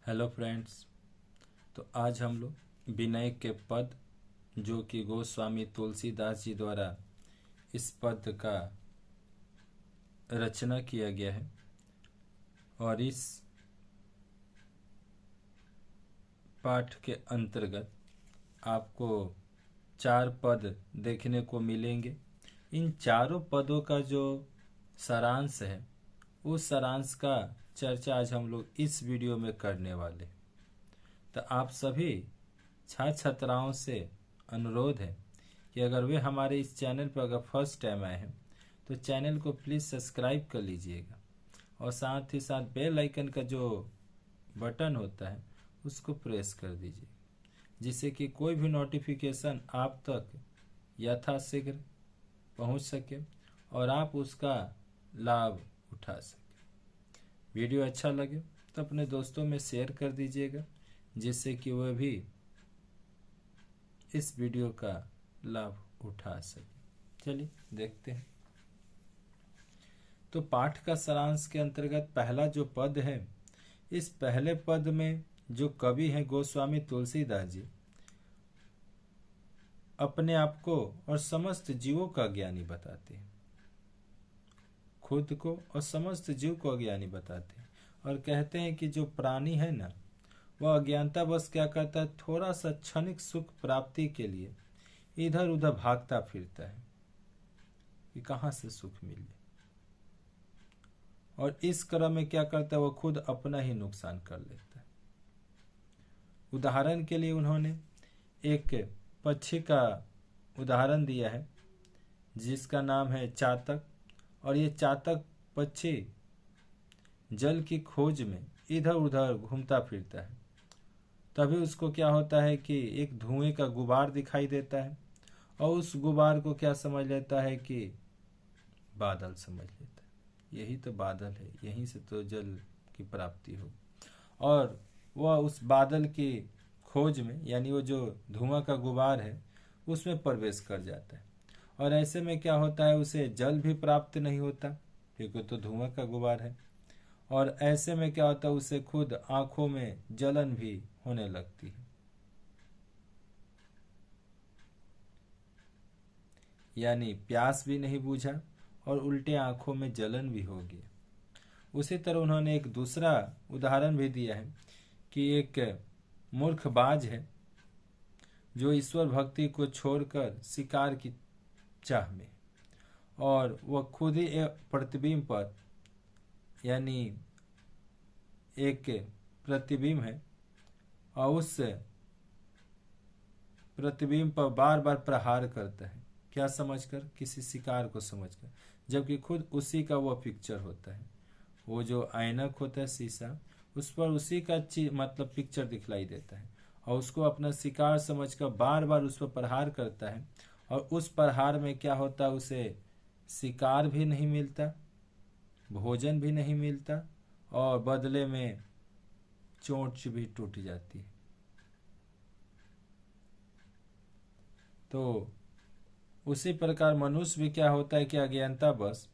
Hello friends. तो आज हम लोग विनय के पद जो कि गोस्वामी तुलसीदास जी द्वारा इस पद का रचना किया गया है और इस पाठ के अंतर्गत आपको 4 पद देखने को मिलेंगे। इन चारों पदों का जो सारांश है उस सारांश का चर्चा आज हम लोग इस वीडियो में करने वाले। तो आप सभी छात्र छात्राओं से अनुरोध है कि अगर वे हमारे इस चैनल पर अगर फर्स्ट टाइम आए हैं तो चैनल को प्लीज़ सब्सक्राइब कर लीजिएगा और साथ ही साथ बेल आइकन का जो बटन होता है उसको प्रेस कर दीजिए, जिससे कि कोई भी नोटिफिकेशन आप तक यथाशीघ्र पहुंच सके और आप उसका लाभ उठा सकें। वीडियो अच्छा लगे तो अपने दोस्तों में शेयर कर दीजिएगा, जिससे कि वह भी इस वीडियो का लाभ उठा सके। चलिए देखते हैं। तो पाठ का सारांश के अंतर्गत पहला जो पद है, इस पहले पद में जो कवि हैं गोस्वामी तुलसीदास जी अपने आप को और समस्त जीवों का ज्ञानी बताते हैं, खुद को और समस्त जीव को अज्ञानी बताते हैं और कहते हैं कि जो प्राणी है ना, वह अज्ञानता बस क्या करता है, थोड़ा सा क्षणिक सुख प्राप्ति के लिए इधर उधर भागता फिरता है कि कहाँ से सुख मिले, और इस क्रम में क्या करता है, वह खुद अपना ही नुकसान कर लेता है। उदाहरण के लिए उन्होंने एक पक्षी का उदाहरण दिया है जिसका नाम है चातक, और ये चातक पक्षी जल की खोज में इधर उधर घूमता फिरता है। तभी उसको क्या होता है कि एक धुएं का गुबार दिखाई देता है और उस गुबार को क्या समझ लेता है कि बादल समझ लेता है, यही तो बादल है, यहीं से तो जल की प्राप्ति हो। और वह उस बादल की खोज में, यानी वो जो धुआं का गुबार है उसमें प्रवेश कर जाता है, और ऐसे में क्या होता है, उसे जल भी प्राप्त नहीं होता क्योंकि तो धुआं का गुबार है, और ऐसे में क्या होता है, उसे खुद आंखों में जलन भी होने लगती है, यानी प्यास भी नहीं बुझा और उल्टे आंखों में जलन भी हो गई। उसी तरह उन्होंने एक दूसरा उदाहरण भी दिया है कि एक मूर्खबाज है जो ईश्वर भक्ति को छोड़कर शिकार की चाह में, और वह खुद ही एक प्रतिबिंब पर, यानी एक प्रतिबिंब है, और उस प्रतिबिंब पर बार बार प्रहार करता है, क्या समझकर, किसी शिकार को समझकर, जबकि खुद उसी का वह पिक्चर होता है। वो जो ऐनक होता है शीशा, उस पर उसी का मतलब पिक्चर दिखलाई देता है, और उसको अपना शिकार समझकर बार बार उस पर प्रहार करता है, और उस प्रहार में क्या होता है, उसे शिकार भी नहीं मिलता, भोजन भी नहीं मिलता, और बदले में चोंच भी टूट जाती है। तो उसी प्रकार मनुष्य भी क्या होता है कि अज्ञानता बस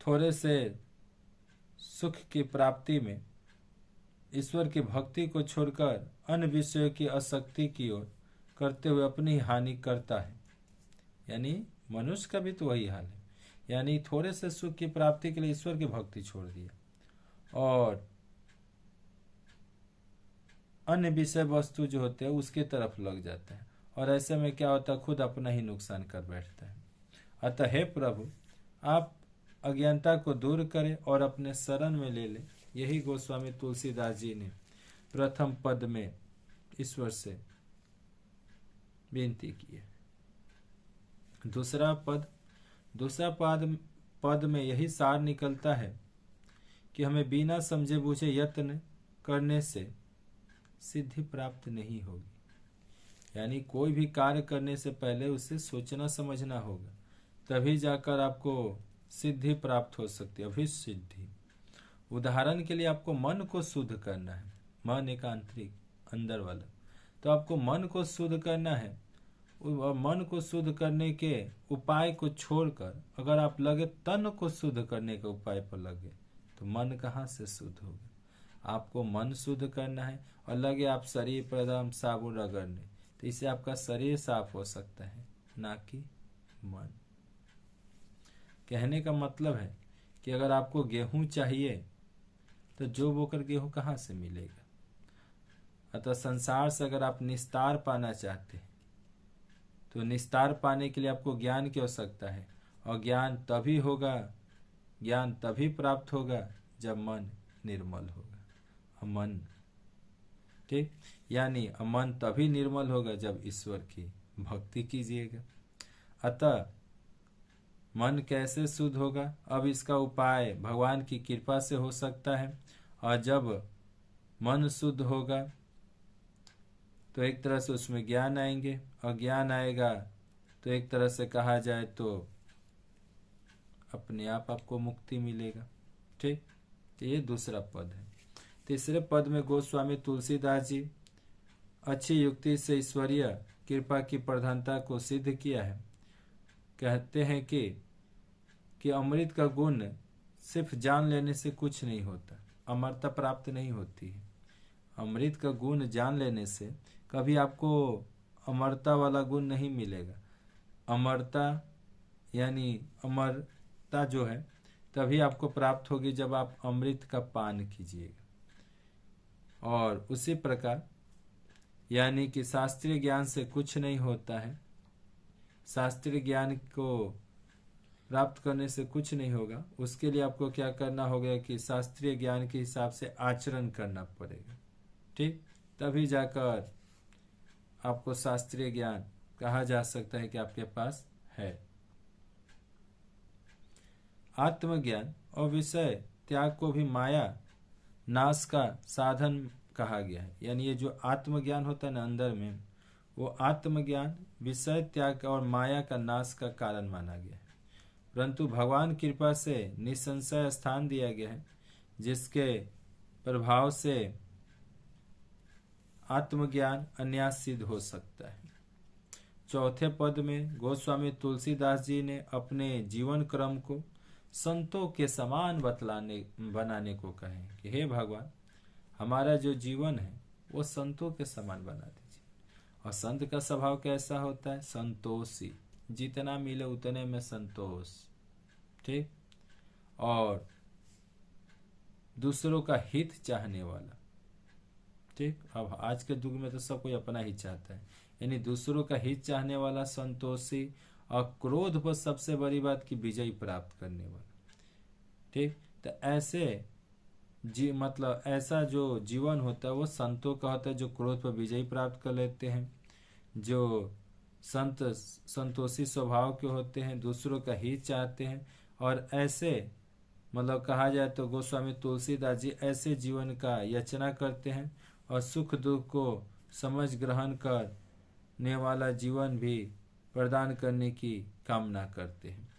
थोड़े से सुख की प्राप्ति में ईश्वर की भक्ति को छोड़कर अन्य विषयों की आसक्ति की ओर करते हुए अपनी हानि करता है। यानी मनुष्य का भी तो वही हाल है, यानी थोड़े से सुख की प्राप्ति के लिए ईश्वर की भक्ति छोड़ दिया और अन्य विषय वस्तु जो होते हैं उसके तरफ लग जाता है, और ऐसे में क्या होता है, खुद अपना ही नुकसान कर बैठता है। अतः हे प्रभु, आप अज्ञानता को दूर करें और अपने शरण में ले लें। यही गोस्वामी तुलसीदास जी ने प्रथम पद में ईश्वर से विनती की है। दूसरा पद में यही सार निकलता है कि हमें बिना समझे बूझे यत्न करने से सिद्धि प्राप्त नहीं होगी, यानी कोई भी कार्य करने से पहले उसे सोचना समझना होगा, तभी जाकर आपको सिद्धि प्राप्त हो सकती है, अभिसिद्धि। उदाहरण के लिए आपको मन को शुद्ध करना है, मन एक आंतरिक अंदर वाला, तो आपको मन को शुद्ध करना है। मन को शुद्ध करने के उपाय को छोड़कर अगर आप लगे तन को शुद्ध करने के उपाय पर लगे तो मन कहाँ से शुद्ध होगा। आपको मन शुद्ध करना है और लगे आप शरीर पर एकदम साबुन रगड़ने, तो इससे आपका शरीर साफ हो सकता है, ना कि मन। कहने का मतलब है कि अगर आपको गेहूं चाहिए तो जो बोकर गेहूं कहाँ से मिलेगा। अतः संसार से अगर आप निस्तार पाना चाहते हैं तो निस्तार पाने के लिए आपको ज्ञान की आवश्यकता है, और ज्ञान तभी होगा, ज्ञान तभी प्राप्त होगा जब मन निर्मल होगा। अमन, ठीक, यानी अमन तभी निर्मल होगा जब ईश्वर की भक्ति कीजिएगा। अतः मन कैसे शुद्ध होगा, अब इसका उपाय भगवान की कृपा से हो सकता है। और जब मन शुद्ध होगा तो एक तरह से उसमें ज्ञान आएंगे, और ज्ञान आएगा तो एक तरह से कहा जाए तो अपने आप आपको मुक्ति मिलेगा। ठीक, तो ये दूसरा पद है। तीसरे पद में गोस्वामी तुलसीदास जी अच्छी युक्ति से ईश्वरीय कृपा की प्रधानता को सिद्ध किया है। कहते हैं कि अमृत का गुण सिर्फ जान लेने से कुछ नहीं होता, अमरता प्राप्त नहीं होती है। अमृत का गुण जान लेने से कभी आपको अमरता वाला गुण नहीं मिलेगा। अमरता यानी अमरता जो है तभी आपको प्राप्त होगी जब आप अमृत का पान कीजिएगा। और उसी प्रकार यानी कि शास्त्रीय ज्ञान से कुछ नहीं होता है, शास्त्रीय ज्ञान को प्राप्त करने से कुछ नहीं होगा। उसके लिए आपको क्या करना होगा कि शास्त्रीय ज्ञान के हिसाब से आचरण करना पड़ेगा। ठीक, तभी जाकर आपको शास्त्रीय ज्ञान कहा जा सकता है कि आपके पास है। आत्मज्ञान और विषय त्याग को भी माया नाश का साधन कहा गया है। यानी ये जो आत्मज्ञान होता है ना अंदर में, वो आत्मज्ञान विषय त्याग और माया का नाश का कारण माना गया है। परंतु भगवान कृपा से निसंशय स्थान दिया गया है, जिसके प्रभाव से आत्मज्ञान अन्यास सिद्ध हो सकता है। चौथे पद में गोस्वामी तुलसीदास जी ने अपने जीवन क्रम को संतों के समान बनाने को कहे कि हे भगवान, हमारा जो जीवन है वो संतों के समान बना दीजिए। और संत का स्वभाव कैसा होता है? संतोषी, जितना मिले उतने में संतोष। ठीक, और दूसरों का हित चाहने वाला। ठीक, अब आज के युग में तो सब कोई अपना ही चाहता है, यानी दूसरों का हित चाहने वाला, संतोषी, और क्रोध पर सबसे बड़ी बात की विजय प्राप्त करने वाला। ठीक, तो ऐसे मतलब ऐसा जो जीवन होता है वो संतों का होता है, जो क्रोध पर विजय प्राप्त कर लेते हैं, जो संतोषी स्वभाव के होते हैं, दूसरों का हित चाहते हैं। और ऐसे मतलब कहा जाए तो गोस्वामी तुलसीदास जी ऐसे जीवन का याचना करते हैं और सुख दुख को समझ ग्रहण करने वाला जीवन भी प्रदान करने की कामना करते हैं।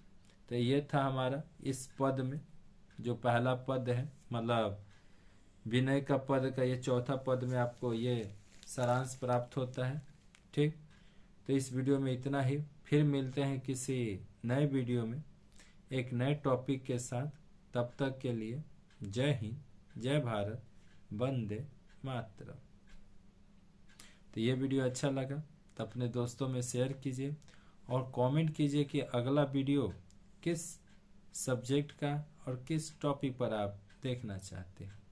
तो ये था हमारा इस पद में जो पहला पद है, मतलब विनय का पद का ये चौथा पद में आपको ये सारांश प्राप्त होता है। ठीक, तो इस वीडियो में इतना ही। फिर मिलते हैं किसी नए वीडियो में एक नए टॉपिक के साथ। तब तक के लिए जय हिंद, जय भारत, वंदे मातरम। तो ये वीडियो अच्छा लगा तो अपने दोस्तों में शेयर कीजिए और कमेंट कीजिए कि अगला वीडियो किस सब्जेक्ट का और किस टॉपिक पर आप देखना चाहते हैं।